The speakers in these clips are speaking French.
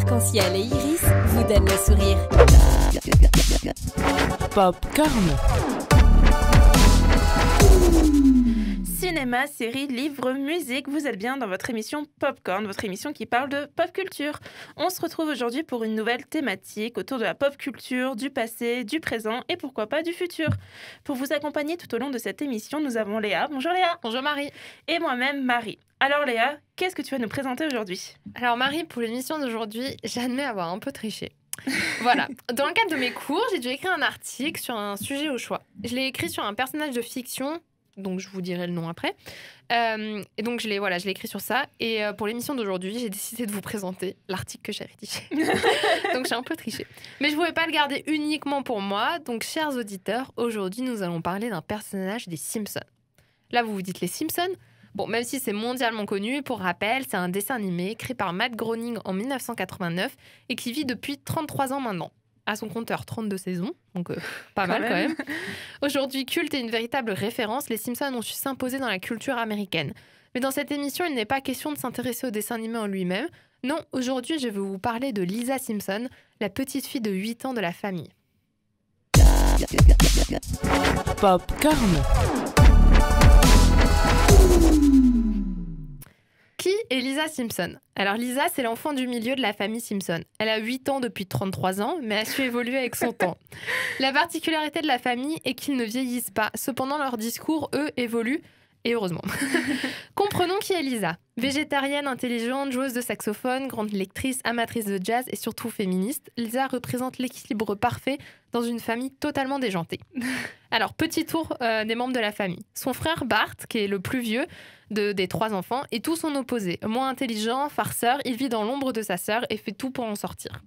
arc-en-ciel et iris vous donnent le sourire. Popcorn. Cinéma, séries, livres, musique, vous êtes bien dans votre émission Popcorn, votre émission qui parle de pop culture. On se retrouve aujourd'hui pour une nouvelle thématique autour de la pop culture, du passé, du présent et pourquoi pas du futur. Pour vous accompagner tout au long de cette émission, nous avons Léa. Bonjour Léa. Bonjour Marie. Et moi-même Marie. Alors Léa, qu'est-ce que tu vas nous présenter aujourd'hui ? Alors Marie, pour l'émission d'aujourd'hui, j'admets avoir un peu triché. Voilà. Dans le cadre de mes cours, j'ai dû écrire un article sur un sujet au choix. Je l'ai écrit sur un personnage de fiction, donc je vous dirai le nom après. Et donc je l'ai écrit sur ça. Et pour l'émission d'aujourd'hui, j'ai décidé de vous présenter l'article que j'ai rédigé. Donc j'ai un peu triché. Mais je ne pouvais pas le garder uniquement pour moi. Donc chers auditeurs, aujourd'hui nous allons parler d'un personnage des Simpsons. Là vous vous dites les Simpsons ? Bon, même si c'est mondialement connu, pour rappel, c'est un dessin animé créé par Matt Groening en 1989 et qui vit depuis 33 ans maintenant. À son compteur, 32 saisons, donc pas mal quand même. Aujourd'hui, culte et une véritable référence, les Simpsons ont su s'imposer dans la culture américaine. Mais dans cette émission, il n'est pas question de s'intéresser au dessin animé en lui-même. Non, aujourd'hui, je vais vous parler de Lisa Simpson, la petite fille de 8 ans de la famille. Popcorn. Qui est Lisa Simpson ? Alors Lisa, c'est l'enfant du milieu de la famille Simpson. Elle a 8 ans depuis 33 ans, mais a su évoluer avec son temps. La particularité de la famille est qu'ils ne vieillissent pas. Cependant, leurs discours, eux, évoluent. Et heureusement. Comprenons qui est Lisa. Végétarienne, intelligente, joueuse de saxophone, grande lectrice, amatrice de jazz et surtout féministe, Lisa représente l'équilibre parfait dans une famille totalement déjantée. Alors, petit tour des membres de la famille. Son frère Bart, qui est le plus vieux des 3 enfants, est tout son opposé. Moins intelligent, farceur, il vit dans l'ombre de sa sœur et fait tout pour en sortir.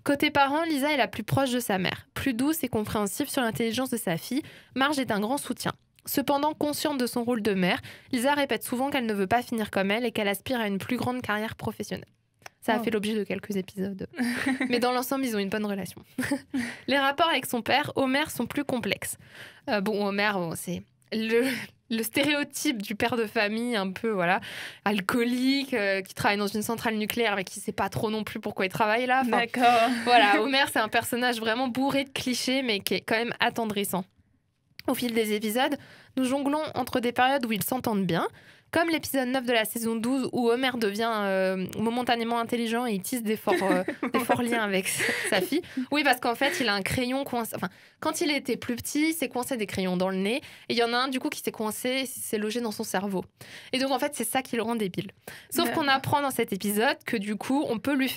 Côté parents, Lisa est la plus proche de sa mère. Plus douce et compréhensive sur l'intelligence de sa fille, Marge est un grand soutien. Cependant, consciente de son rôle de mère, Lisa répète souvent qu'elle ne veut pas finir comme elle et qu'elle aspire à une plus grande carrière professionnelle. Ça a fait l'objet de quelques épisodes. Mais dans l'ensemble, ils ont une bonne relation. Les rapports avec son père, Homer, sont plus complexes. Homer, c'est le stéréotype du père de famille, un peu alcoolique, qui travaille dans une centrale nucléaire, mais qui ne sait pas trop non plus pourquoi il travaille là. D'accord. Voilà, Homer, c'est un personnage vraiment bourré de clichés, mais qui est quand même attendrissant. Au fil des épisodes, nous jonglons entre des périodes où ils s'entendent bien, comme l'épisode 9 de la saison 12 où Homer devient momentanément intelligent et il tisse des forts liens avec sa fille. Oui, parce qu'en fait, il a un crayon coincé. Enfin, quand il était plus petit, il s'est coincé des crayons dans le nez et il y en a un du coup qui s'est coincé, il s'est logé dans son cerveau. Et donc en fait, c'est ça qui le rend débile. Sauf qu'on apprend dans cet épisode que du coup, on peut lui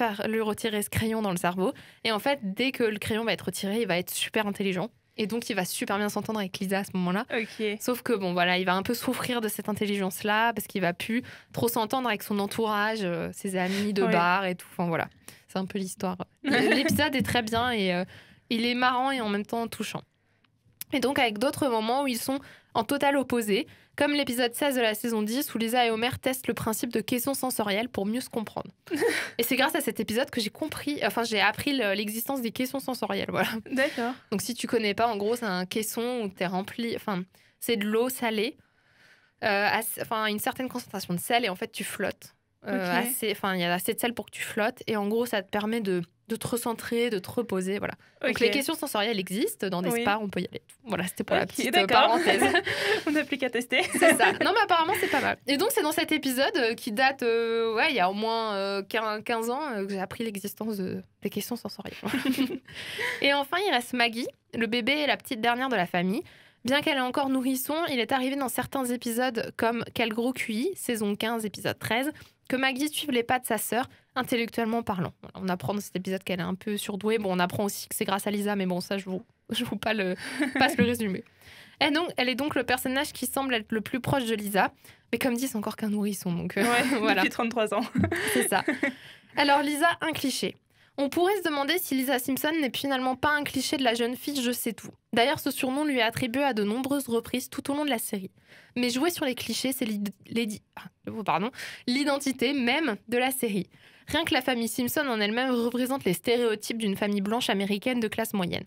retirer ce crayon dans le cerveau et en fait, dès que le crayon va être retiré, il va être super intelligent. Et donc, il va super bien s'entendre avec Lisa à ce moment-là. Ok. Sauf que, il va un peu souffrir de cette intelligence-là parce qu'il va plus trop s'entendre avec son entourage, ses amis de bar et tout. Enfin, voilà. C'est un peu l'histoire. L'épisode est très bien et il est marrant et en même temps touchant. Et donc, avec d'autres moments où ils sont en total opposé, comme l'épisode 16 de la saison 10 où Lisa et Homer testent le principe de questions sensorielles pour mieux se comprendre. Et c'est grâce à cet épisode que j'ai appris l'existence des questions sensorielles. Voilà. D'accord. Donc si tu connais pas, en gros, c'est un caisson où t'es rempli, c'est de l'eau salée, une certaine concentration de sel et en fait tu flottes. Il y a assez de sel pour que tu flottes et en gros ça te permet de te recentrer, de te reposer, voilà. Donc les questions sensorielles existent dans des spas, on peut y aller. Voilà, c'était pour la petite parenthèse. On n'a plus qu'à tester. C'est ça. Non, mais apparemment c'est pas mal. Et donc c'est dans cet épisode qui date, il y a au moins 15 ans que j'ai appris l'existence des questions sensorielles. Et enfin il reste Maggie, le bébé et la petite dernière de la famille. Bien qu'elle est encore nourrisson, il est arrivé dans certains épisodes comme Quel gros QI, saison 15, épisode 13, que Maggie suive les pas de sa sœur, intellectuellement parlant. On apprend dans cet épisode qu'elle est un peu surdouée. Bon, on apprend aussi que c'est grâce à Lisa, mais bon, ça, je vous passe le résumé. Elle est donc le personnage qui semble être le plus proche de Lisa. Mais comme dit, c'est encore qu'un nourrisson. Donc, voilà. Depuis 33 ans. C'est ça. Alors, Lisa, un cliché. On pourrait se demander si Lisa Simpson n'est finalement pas un cliché de la jeune fille je sais tout. D'ailleurs, ce surnom lui est attribué à de nombreuses reprises tout au long de la série. Mais jouer sur les clichés, c'est l'identité même de la série. Rien que la famille Simpson en elle-même représente les stéréotypes d'une famille blanche américaine de classe moyenne.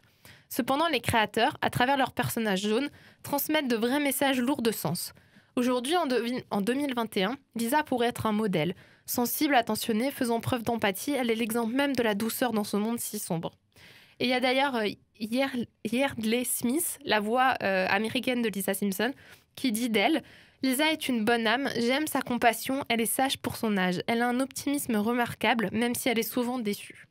Cependant, les créateurs, à travers leurs personnages jaunes, transmettent de vrais messages lourds de sens. Aujourd'hui, en 2021, Lisa pourrait être un modèle. Sensible, attentionnée, faisant preuve d'empathie, elle est l'exemple même de la douceur dans ce monde si sombre. Et il y a d'ailleurs Yeardley Smith, la voix américaine de Lisa Simpson, qui dit d'elle « Lisa est une bonne âme, j'aime sa compassion, elle est sage pour son âge. Elle a un optimisme remarquable, même si elle est souvent déçue. »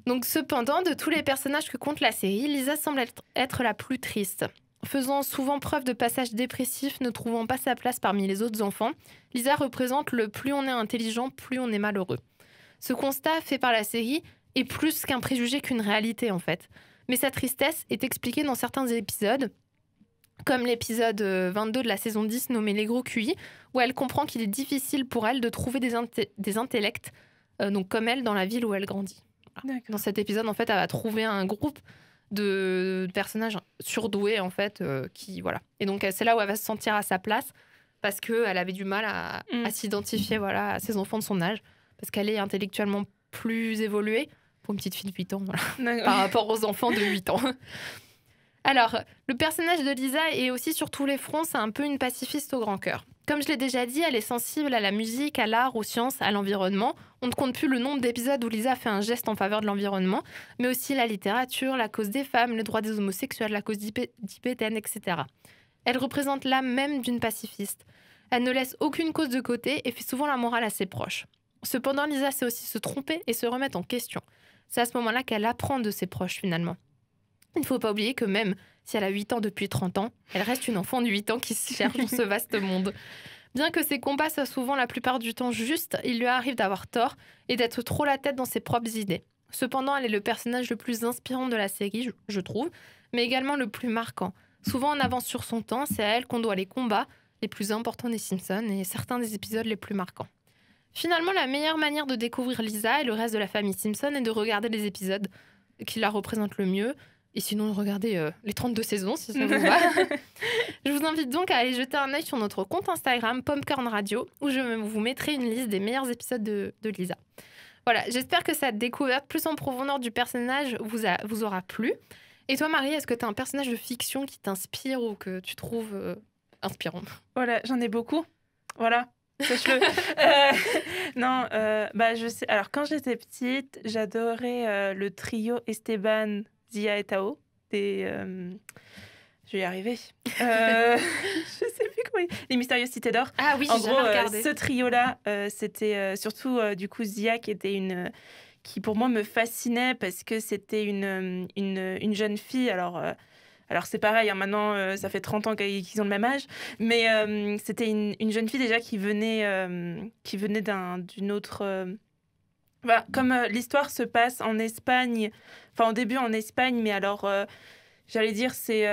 Donc cependant, de tous les personnages que compte la série, Lisa semble être la plus triste. Faisant souvent preuve de passage dépressif, ne trouvant pas sa place parmi les autres enfants, Lisa représente le « plus on est intelligent, plus on est malheureux ». Ce constat fait par la série est plus qu'un préjugé qu'une réalité en fait. Mais sa tristesse est expliquée dans certains épisodes, comme l'épisode 22 de la saison 10 nommé Les Gros QI, où elle comprend qu'il est difficile pour elle de trouver des intellects, donc comme elle, dans la ville où elle grandit. Dans cet épisode, en fait, elle va trouver un groupe de personnages surdoués, en fait, qui, voilà. Et donc, c'est là où elle va se sentir à sa place, parce qu'elle avait du mal à s'identifier, voilà, à ces enfants de son âge, parce qu'elle est intellectuellement plus évoluée, pour une petite fille de 8 ans, voilà, par rapport aux enfants de 8 ans. Alors, le personnage de Lisa est aussi sur tous les fronts, c'est un peu une pacifiste au grand cœur. Comme je l'ai déjà dit, elle est sensible à la musique, à l'art, aux sciences, à l'environnement. On ne compte plus le nombre d'épisodes où Lisa fait un geste en faveur de l'environnement, mais aussi la littérature, la cause des femmes, les droits des homosexuels, la cause tibétaine, etc. Elle représente l'âme même d'une pacifiste. Elle ne laisse aucune cause de côté et fait souvent la morale à ses proches. Cependant, Lisa sait aussi se tromper et se remettre en question. C'est à ce moment-là qu'elle apprend de ses proches, finalement. Il ne faut pas oublier que même si elle a 8 ans depuis 30 ans, elle reste une enfant de 8 ans qui se cherche dans ce vaste monde. Bien que ses combats soient souvent la plupart du temps justes, il lui arrive d'avoir tort et d'être trop la tête dans ses propres idées. Cependant, elle est le personnage le plus inspirant de la série, je trouve, mais également le plus marquant. Souvent en avance sur son temps, c'est à elle qu'on doit les combats les plus importants des Simpsons et certains des épisodes les plus marquants. Finalement, la meilleure manière de découvrir Lisa et le reste de la famille Simpson est de regarder les épisodes qui la représentent le mieux. Et sinon, regardez les 32 saisons, si ça vous va. Je vous invite donc à aller jeter un œil sur notre compte Instagram, Popcorn Radio, où je vous mettrai une liste des meilleurs épisodes de Lisa. Voilà, j'espère que cette découverte plus en profondeur du personnage vous aura plu. Et toi, Marie, est-ce que tu as un personnage de fiction qui t'inspire ou que tu trouves inspirant ? Voilà, j'en ai beaucoup. Voilà. Sache-le. Je sais. Alors, quand j'étais petite, j'adorais le trio Esteban, Zia et Tao. Je vais y arriver. Je sais plus comment. Les Mystérieuses Cités d'Or. Ah oui, en j'ai gros, regardé. ce trio-là, c'était surtout du coup Zia qui était qui pour moi me fascinait parce que c'était une jeune fille. Alors c'est pareil, hein, maintenant ça fait 30 ans qu'ils ont le même âge, mais c'était une jeune fille déjà qui venait d'une autre... comme l'histoire se passe en Espagne, enfin au début en Espagne, mais alors j'allais dire c'est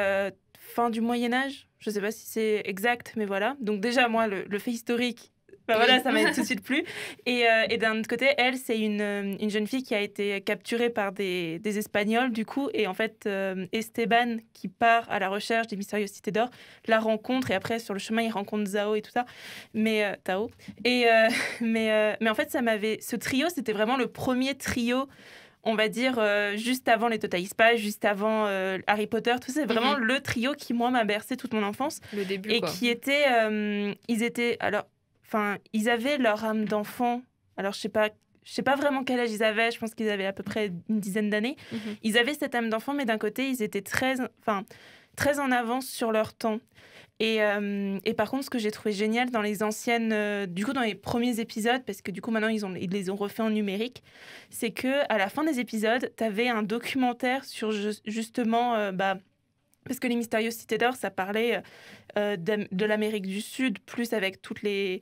fin du Moyen-Âge, je ne sais pas si c'est exact, mais voilà. Donc déjà moi le fait historique, voilà, ça m'a tout de suite plu. Et d'un autre côté, elle, c'est une jeune fille qui a été capturée par des Espagnols, du coup. Et en fait, Esteban, qui part à la recherche des Mystérieuses Cités d'Or, la rencontre. Et après, sur le chemin, il rencontre Zhao et tout ça. Tao. Mais en fait, ce trio, c'était vraiment le premier trio, on va dire, juste avant les Total Spies, juste avant Harry Potter. Tout ça, c'est vraiment le trio qui, moi, m'a bercé toute mon enfance. Le début, et quoi. Qui était... ils avaient leur âme d'enfant. Alors, je sais pas vraiment quel âge ils avaient. Je pense qu'ils avaient à peu près une dizaine d'années. Ils avaient cette âme d'enfant, mais d'un côté, ils étaient très en avance sur leur temps. Et par contre, ce que j'ai trouvé génial dans les anciennes... dans les premiers épisodes, parce que du coup, maintenant, ils les ont refaits en numérique, c'est qu'à la fin des épisodes, tu avais un documentaire sur justement... parce que les Mystérieuses Cités d'Or, ça parlait de l'Amérique du Sud, plus avec toutes les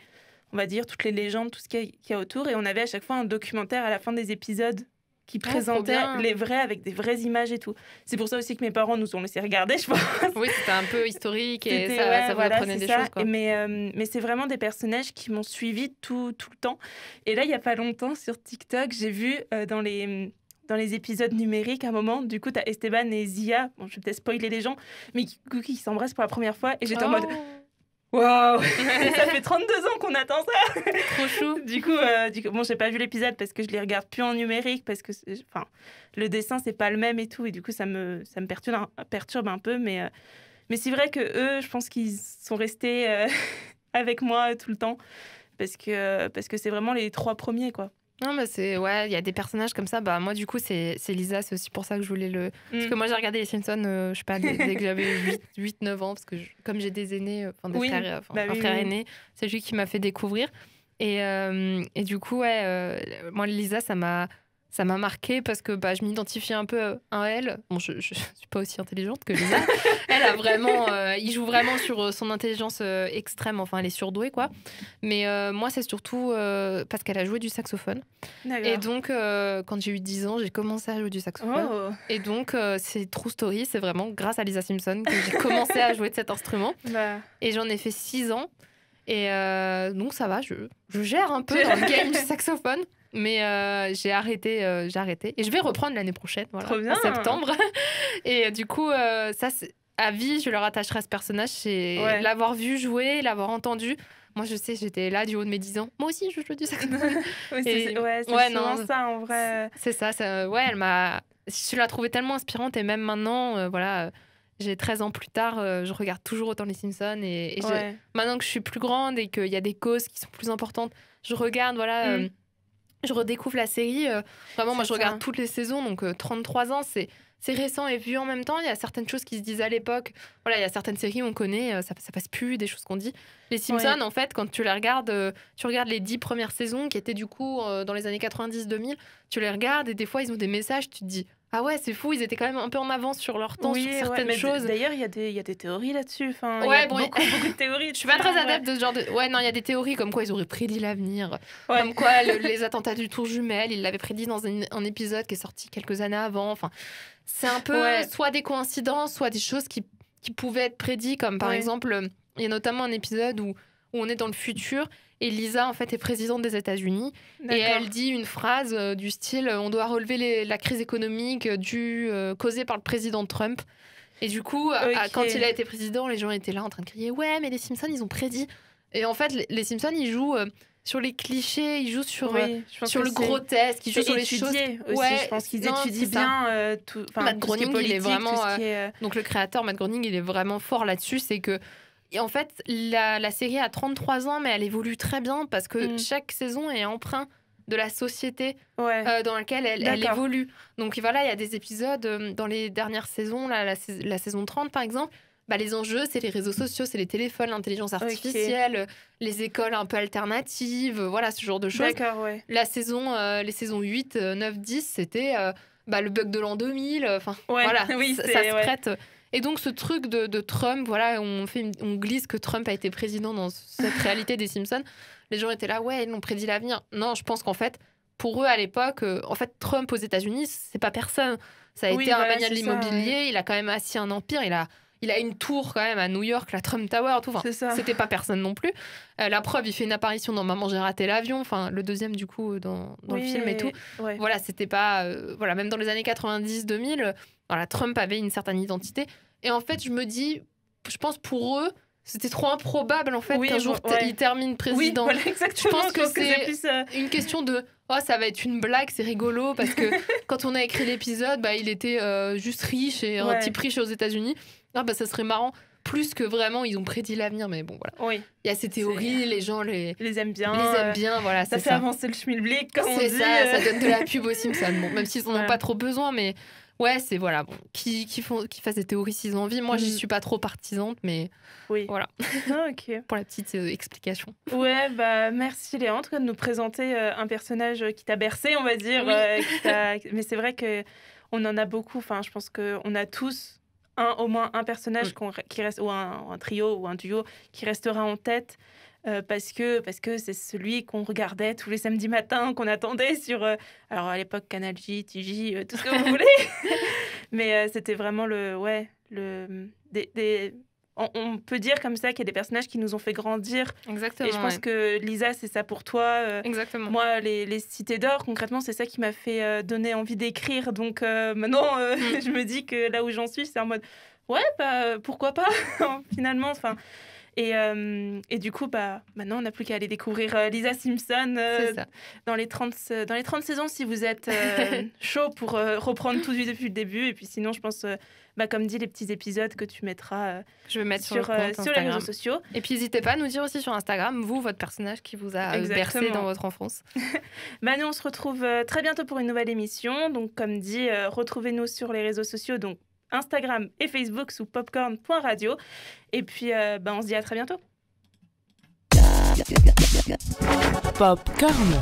légendes, tout ce qu'il y a autour. Et on avait à chaque fois un documentaire à la fin des épisodes qui présentait les vrais, avec des vraies images et tout. C'est pour ça aussi que mes parents nous ont laissé regarder, je pense. Oui, c'était un peu historique et ça vous apprenait des choses, quoi. Mais c'est vraiment des personnages qui m'ont suivi tout le temps. Et là, il n'y a pas longtemps, sur TikTok, j'ai vu dans les épisodes numériques, à un moment, du coup, t'as Esteban et Zia, bon, je vais peut-être spoiler les gens, mais qui s'embrassent pour la première fois, et j'étais en mode... Waouh. Ça fait 32 ans qu'on attend ça. Trop chou. Du coup, bon, j'ai pas vu l'épisode parce que je les regarde plus en numérique, parce que le dessin, c'est pas le même et tout, et du coup, ça me perturbe un peu, mais c'est vrai que eux, je pense qu'ils sont restés avec moi tout le temps. parce que c'est vraiment les 3 premiers, quoi. Non, mais ouais, il y a des personnages comme ça. Bah, moi, du coup, c'est Lisa. C'est aussi pour ça que je voulais Parce que moi, j'ai regardé les Simpsons, je sais pas, dès que j'avais 8-9 ans, parce que comme j'ai des aînés, des frères, un frère aîné, c'est lui qui m'a fait découvrir. Et du coup, moi, Lisa, ça m'a marqué parce que je m'identifie un peu à elle. Bon, je suis pas aussi intelligente que Lisa. Elle a vraiment... il joue vraiment sur son intelligence extrême. Enfin, elle est surdouée, quoi. Mais moi, c'est surtout parce qu'elle a joué du saxophone. D'accord. Et donc, quand j'ai eu 10 ans, j'ai commencé à jouer du saxophone. Oh. Et donc, c'est true story. C'est vraiment grâce à Lisa Simpson que j'ai commencé à jouer de cet instrument. Et j'en ai fait 6 ans. Et donc, ça va, je gère un peu dans le game du saxophone. Mais j'ai arrêté. Et je vais reprendre l'année prochaine, voilà, Trop bien. en septembre. Et du coup, ça, à vie, je le rattacherai à ce personnage. C'est l'avoir vu jouer, l'avoir entendu. Moi, je sais, j'étais là du haut de mes 10 ans. Moi aussi, je joue du saxophone. C'est souvent ça, en vrai. C'est ça. Elle m'a... Je la trouvais tellement inspirante. Et même maintenant, j'ai 13 ans plus tard, je regarde toujours autant les Simpsons. Et maintenant que je suis plus grande et qu'il y a des causes qui sont plus importantes, je regarde, voilà... je redécouvre la série. Vraiment, moi, je regarde toutes les saisons. Donc, 33 ans, c'est récent et vieux en même temps. Il y a certaines choses qui se disent à l'époque. Voilà, il y a certaines séries on connaît, ça passe plus, des choses qu'on dit. Les Simpsons, en fait, quand tu les regardes, tu regardes les 10 premières saisons qui étaient du coup dans les années 90-2000. Tu les regardes et des fois, ils ont des messages. Tu te dis, ah ouais, c'est fou, ils étaient quand même un peu en avance sur leur temps, sur certaines choses. D'ailleurs, il y a des théories là-dessus. Enfin, beaucoup de théories. Je suis pas très adepte de ce genre de... Ouais, non, il y a des théories comme quoi ils auraient prédit l'avenir. Comme quoi les attentats du Tour Jumelles, ils l'avaient prédit dans un épisode qui est sorti quelques années avant. Enfin, c'est un peu soit des coïncidences, soit des choses qui pouvaient être prédites. Comme par exemple, il y a notamment un épisode où on est dans le futur et Lisa, en fait, est présidente des États-Unis. Et elle dit une phrase du style « On doit relever la crise économique causée par le président Trump ». Et du coup, quand il a été président, les gens étaient là en train de crier « Ouais, mais les Simpsons, ils ont prédit ». Et en fait, les Simpsons, ils jouent sur les clichés, ils jouent sur le grotesque, ils jouent sur les choses... aussi, je pense qu'ils étudient bien tout. Matt Groening, il est vraiment... est... Donc le créateur, Matt Groening, il est vraiment fort là-dessus, c'est que et en fait, la série a 33 ans, mais elle évolue très bien parce que chaque saison est empreinte de la société dans laquelle elle évolue. Donc voilà, il y a des épisodes dans les dernières saisons, là, la saison 30 par exemple, les enjeux, c'est les réseaux sociaux, c'est les téléphones, l'intelligence artificielle, les écoles un peu alternatives, voilà, ce genre de choses. Les saisons 8, 9, 10, c'était le bug de l'an 2000, voilà, ça se prête... Et donc, ce truc de Trump, voilà, on glisse que Trump a été président dans cette réalité des Simpsons. Les gens étaient là, ouais, ils ont prédit l'avenir. Non, je pense qu'en fait, pour eux, à l'époque, Trump aux États-Unis, c'est pas personne. Ça a été un mania de l'immobilier. Il a quand même assis un empire. Il a une tour quand même à New York, la Trump Tower, tout. Enfin, c'était pas personne non plus. La preuve, il fait une apparition dans Maman, j'ai raté l'avion. Enfin, le deuxième, du coup, dans le film et tout. Voilà, c'était pas... voilà, même dans les années 90-2000... Voilà, Trump avait une certaine identité. Et en fait, je me dis, je pense pour eux, c'était trop improbable en fait qu'un jour il termine président. Oui, voilà, exactement. Je pense que c'est plus, une question de ça va être une blague, c'est rigolo parce que quand on a écrit l'épisode, il était juste riche et un type riche aux États-Unis. Ça serait marrant. Plus que vraiment, ils ont prédit l'avenir, mais bon, voilà. Il y a ces théories, les gens les aiment bien. Voilà, ça fait avancer le schmilblick, comme on dit. Ça donne de la pub aux Simpsons. Bon, même s'ils n'en ont pas trop besoin, mais ouais, c'est voilà, bon, qui fassent des théories s'ils ont envie. Moi, j'y suis pas trop partisante, mais voilà. Pour la petite explication. Ouais, merci Léa, en tout cas, de nous présenter un personnage qui t'a bercé, on va dire. Mais c'est vrai qu'on en a beaucoup. Enfin, je pense qu'on a tous au moins un personnage qui reste, ou un trio ou un duo qui restera en tête. Parce que c'est celui qu'on regardait tous les samedis matins, qu'on attendait sur... alors à l'époque, Canal J, TJ, tout ce que vous voulez. Mais c'était vraiment on peut dire comme ça qu'il y a des personnages qui nous ont fait grandir. Exactement. Et je pense que Lisa, c'est ça pour toi. Exactement. Moi, les Cités d'Or, concrètement, c'est ça qui m'a fait donner envie d'écrire. Donc maintenant, je me dis que là où j'en suis, c'est en mode... Ouais, pourquoi pas, finalement. Et du coup, maintenant, on n'a plus qu'à aller découvrir Lisa Simpson C'est ça. dans les 30 saisons si vous êtes chaud pour reprendre tout depuis le début. Et puis sinon, je pense, comme dit, les petits épisodes que tu mettras Je vais mettre sur le sur compte les Instagram. réseaux sociaux. Et puis n'hésitez pas à nous dire aussi sur Instagram, vous, votre personnage qui vous a bercé Exactement. dans votre enfance. Nous, on se retrouve très bientôt pour une nouvelle émission. Donc, comme dit, retrouvez-nous sur les réseaux sociaux, donc Instagram et Facebook sous popcorn.radio. Et puis, on se dit à très bientôt. Popcorn.